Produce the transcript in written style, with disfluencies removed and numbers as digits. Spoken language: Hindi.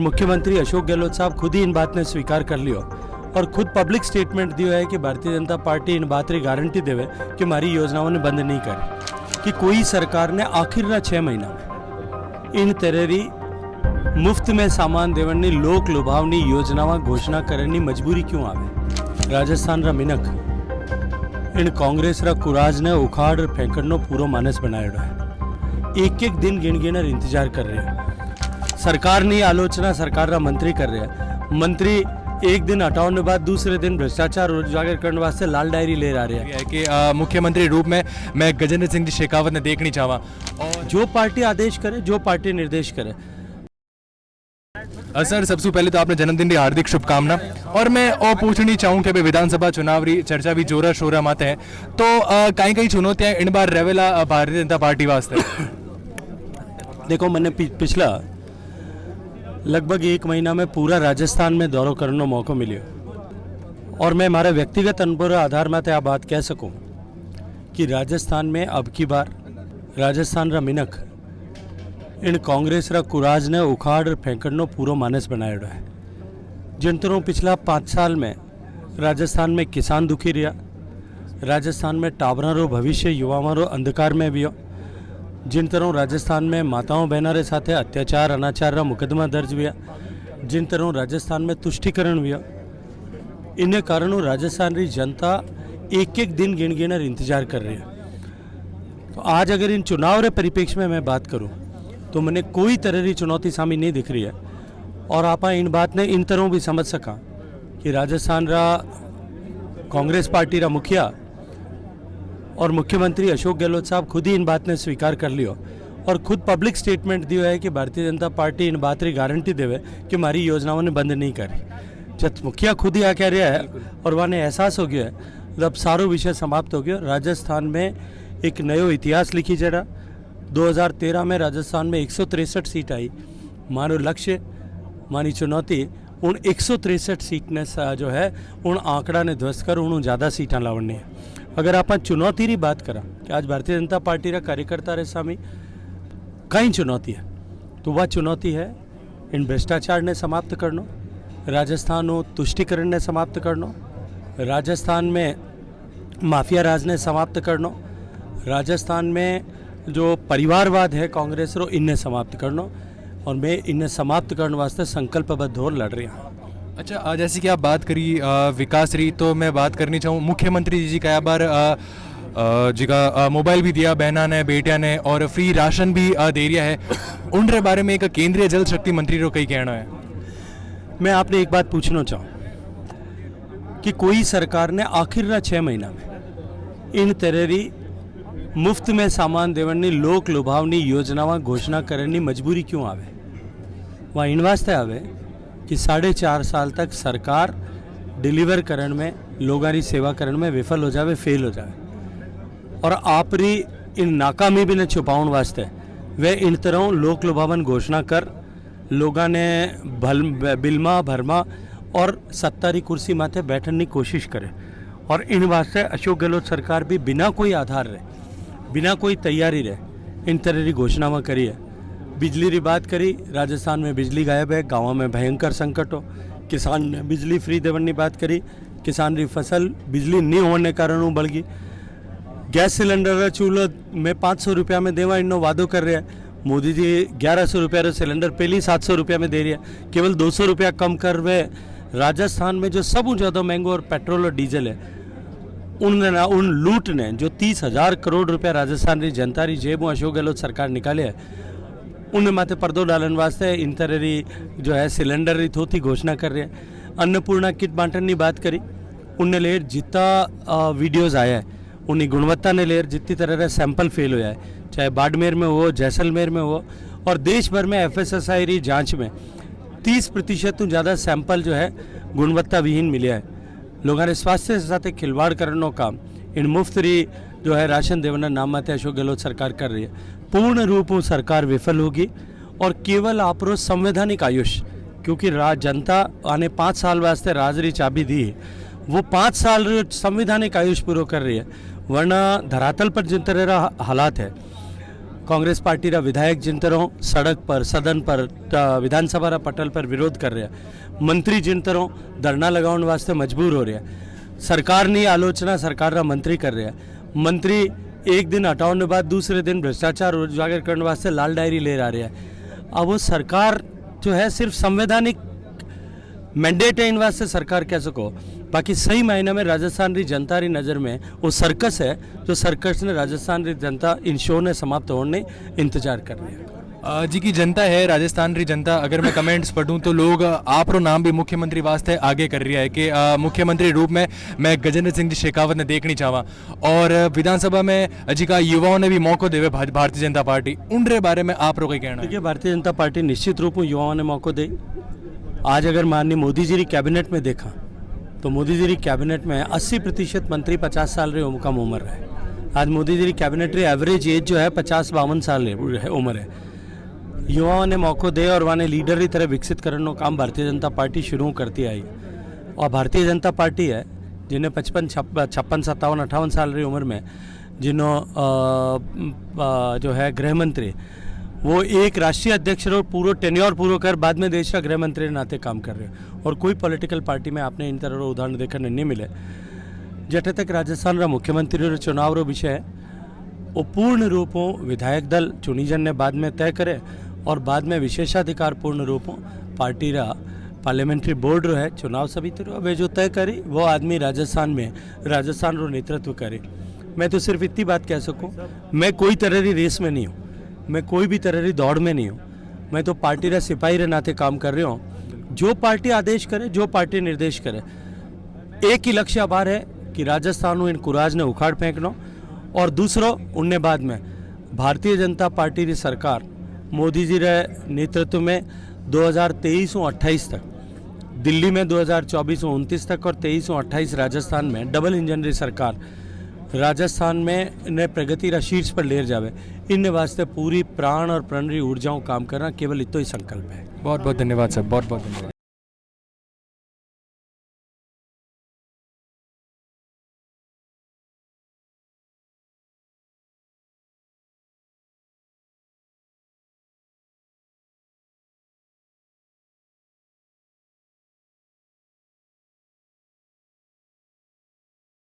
मुख्यमंत्री अशोक गहलोत साहब खुद ही इन बात ने स्वीकार कर लियो और खुद पब्लिक स्टेटमेंट दियो है कि भारतीय जनता पार्टी इन बात री गारंटी देवे कि मारी योजनाओं ने बंद नहीं करी कि कोई सरकार ने आखिर 6 महीना में इन तेरेरी मुफ्त में सामान देवनी लोक लुभावनी योजनाओं घोषणा करनी मजबूरी क्यों आवे। राजस्थान रा मिनक इन कांग्रेस रा कुराज ने उखाड़ फेंकड़नो पूरो मानस बनायो है। एक एक दिन गिन गिनर इंतजार कर रहे हैं। सरकार की आलोचना सरकार रा मंत्री कर रहे हैं। मंत्री एक दिन हटाने बाद दूसरे दिन भ्रष्टाचार उजागर करने वास्ते लाल डायरी ले रहे हैं कि मुख्यमंत्री रूप में मैं गजेंद्र सिंह जी शेखावत ने देखनी चाहवा और जो पार्टी आदेश करे जो पार्टी निर्देश करे। सर सबसे पहले तो आपने जन्मदिन की हार्दिक शुभकामना और मैं और पूछनी चाहूँ कि विधानसभा चुनाव री चर्चा भी जोरा शोरा मत है तो कई कई चुनौतियां इन बार रेवेला भारतीय जनता पार्टी वास्ते। देखो मैंने पिछला लगभग 1 महीना में पूरा राजस्थान में दौरो करने का मौका मिले और मैं हमारे व्यक्तिगत अनुभव आधार में आ बात कह सकूं कि राजस्थान में अब की बार राजस्थान रा मिनक इन कांग्रेस रा कुराज ने उखाड़ फेंकड़नो पूरो मानस बनायो है। जिन तरह पिछला 5 साल में राजस्थान में किसान दुखी रहा, राजस्थान में टाबरा रो भविष्य युवाओं रो अंधकार में भी जिन तरह राजस्थान में माताओं बहनों रे साथे अत्याचार अनाचार रा मुकदमा दर्ज हुआ, जिन तरह राजस्थान में तुष्टिकरण हुआ, इन कारणों राजस्थान री जनता एक एक दिन गिन गिनर इंतजार कर रही है। तो आज अगर इन चुनाव रे परिप्रेक्ष्य में मैं बात करूं तो मैंने कोई तरह की चुनौती सामने नहीं दिख रही है और आप इन बात ने इन तरह भी समझ सका कि राजस्थान रा कांग्रेस पार्टी रा मुखिया और मुख्यमंत्री अशोक गहलोत साहब खुद ही इन बात ने स्वीकार कर लियो और खुद पब्लिक स्टेटमेंट दियो है कि भारतीय जनता पार्टी इन बात री गारंटी देवे कि मारी योजनाओं ने बंद नहीं करी। जब मुखिया खुद ही आ कह रहा है और वहाँ एहसास हो गया है अब सारो विषय समाप्त हो गया। राजस्थान में एक नयो इतिहास लिखी जरा। 2013 में राजस्थान में 163 सीट आई। मानो लक्ष्य मानी चुनौती उन 163 सीट ने जो है उन आंकड़ा ने ध्वस्त कर उन ज़्यादा सीटा लावनी है। अगर आप चुनौती री बात करा कि आज भारतीय जनता पार्टी रा कार्यकर्ता रे सामी कई चुनौती है तो वह चुनौती है इन भ्रष्टाचार ने समाप्त करनो, राजस्थान तुष्टिकरण ने समाप्त करनो, राजस्थान में माफिया राज ने समाप्त करनो, राजस्थान में जो परिवारवाद है कांग्रेस रो इन्हें समाप्त करनो और मैं इन्हें समाप्त करने वास्ते संकल्पबद्ध होर लड़ रही हूँ। अच्छा जैसे कि आप बात करी विकास रही तो मैं बात करनी चाहूँ मुख्यमंत्री जी कई बार जी का मोबाइल भी दिया बहना ने बेटिया ने और फ्री राशन भी दे रिया है उन रे बारे में एक केंद्रीय जल शक्ति मंत्री रो कई कहना है। मैं आपने एक बात पूछना चाहूँ कि कोई सरकार ने आखिर 6 महीना में इन तेरेरी मुफ्त में सामान देवनी लोक लुभावनी योजनाओं घोषणा करनी मजबूरी क्यों आवे। वहाँ इन वास्ते आवे कि 4.5 साल तक सरकार डिलीवर करने में लोगों की सेवा करने में विफल हो जावे, फेल हो जावे और आप री इन नाकामी भी ने छुपाने वास्ते वे इन तरह लोक लुभावन घोषणा कर लोगों ने बिलमा भरमा और सत्ता री कुर्सी माथे बैठने की कोशिश करे और इन वास्ते अशोक गहलोत सरकार भी बिना कोई आधार रहे बिना कोई तैयारी रहे इन तरह की घोषणाएं करी है। बिजली की बात करी, राजस्थान में बिजली गायब है, गाँव में भयंकर संकट हो। किसान ने बिजली फ्री देवन की बात करी, किसान की फसल बिजली नहीं होने कारण बढ़ गई। गैस सिलेंडर चूल्हो में 500 रुपया में देवा इनो वादो कर रहे हैं। मोदी जी 1100 रुपया रो सिलेंडर पहले 700 रुपया में दे रही है, केवल 200 रुपया कम कर वे। राजस्थान में जो सब ज़्यादा महंगो और पेट्रोल और डीजल है उन लूट ने जो 30,000 करोड़ रुपया राजस्थान की जनता की जेब में अशोक गहलोत सरकार निकाले है उनने माथे पर्दो डालने वास्ते इन तरह की जो है सिलेंडर री थोथी घोषणा कर रहे हैं। अन्नपूर्णा किट बांटने की बात करी, उनने लेर जितना वीडियोज़ आया है उन्हीं गुणवत्ता ने लेर जितनी तरह का सैंपल फेल होया है, चाहे बाड़मेर में हो जैसलमेर में हो और देश भर में FSSAI री जाँच में 30% तो ज़्यादा सैंपल जो है गुणवत्ता विहीन मिले है। लोगों ने स्वास्थ्य के साथ खिलवाड़ करने काम इन मुफ्त री जो है राशन देवना नाम माते अशोक गहलोत सरकार कर रही है। पूर्ण रूप में सरकार विफल होगी और केवल आप संवैधानिक आयुष क्योंकि जनता आने 5 साल वास्ते राज री चाबी दी है वो 5 साल संवैधानिक आयुष पूरा कर रही है वरना धरातल पर जिन तरह हालात है कांग्रेस पार्टी रा विधायक जिन तरह सड़क पर सदन पर विधानसभा रा पटल पर विरोध कर रहे हैं, मंत्री जिन तरह धरना लगाने वास्ते मजबूर हो रहे हैं, सरकार की आलोचना सरकार रा मंत्री कर रहे हैं, मंत्री एक दिन हटाने बाद दूसरे दिन भ्रष्टाचार उजागर करने वास्ते लाल डायरी ले आ रहे हैं। अब वो सरकार जो है सिर्फ संवैधानिक मैंडेट है इन वास्ते सरकार कह सको, बाकी सही मायने में राजस्थान की जनता री नज़र में वो सर्कस है, जो सर्कस ने राजस्थान की जनता इन शो ने समाप्त होने इंतजार कर रही है। जी की जनता है राजस्थान री जनता, अगर मैं कमेंट्स पढ़ूं तो लोग आप रो नाम भी मुख्यमंत्री वास्ते आगे कर रही है कि मुख्यमंत्री रूप में मैं गजेंद्र सिंह जी शेखावत ने देखनी चाहवा, और विधानसभा में जी का युवाओं ने भी मौका देवे भारतीय जनता पार्टी, उनके बारे में आप रो क्या कहना है? देखिए, भारतीय जनता पार्टी निश्चित रूप में युवाओं ने मौका दे। आज अगर माननीय मोदी जी की कैबिनेट में देखा तो मोदी जी की कैबिनेट में 80% मंत्री 50 साल रे कम उम्र है। आज मोदी जी की कैबिनेट री एवरेज एज जो है 50-52 साल उम्र है। युवाओं ने मौका दे और वहाँ लीडर की तरह विकसित करने का काम भारतीय जनता पार्टी शुरू करती आई, और भारतीय जनता पार्टी है जिन्हें 55, 56, 57, 58 साल की उम्र में जिन्हों जो है गृह मंत्री वो एक राष्ट्रीय अध्यक्ष और पूरा टेन्योर पूरा कर बाद में देश का गृह मंत्री के नाते काम कर रहे हैं, और कोई पॉलिटिकल पार्टी में आपने इन तरह उदाहरण देखने नहीं मिले। जटे तक राजस्थान का मुख्यमंत्री चुनाव रो विषय है वो पूर्ण रूपों विधायक दल चुनी जन ने बाद में तय करे, और बाद में विशेषाधिकार पूर्ण रूपों पार्टी रा पार्लियामेंट्री बोर्ड रो है चुनाव समिति रो वे जो तय करी वो आदमी राजस्थान रो नेतृत्व करे। मैं तो सिर्फ इतनी बात कह सकूं, मैं कोई तरह की रेस में नहीं हूँ, मैं कोई भी तरह की दौड़ में नहीं हूँ, मैं तो पार्टी रा सिपाही रे नाते काम कर रहा हूँ। जो पार्टी आदेश करे, जो पार्टी निर्देश करे, एक ही लक्ष्य आभार है कि राजस्थान इन कुराज ने उखाड़ फेंकना, और दूसरों उनने बाद में भारतीय जनता पार्टी की सरकार मोदी जी रे नेतृत्व में 2023-28 तक दिल्ली में 2024-29 तक और 23-28 राजस्थान में डबल इंजन री सरकार राजस्थान में ने प्रगति रा शीर्ष पर ले जावे, इन वास्ते पूरी प्राण और प्रण री ऊर्जाओं काम करना केवल इतो ही संकल्प है। बहुत बहुत धन्यवाद सर, बहुत बहुत धन्यवाद।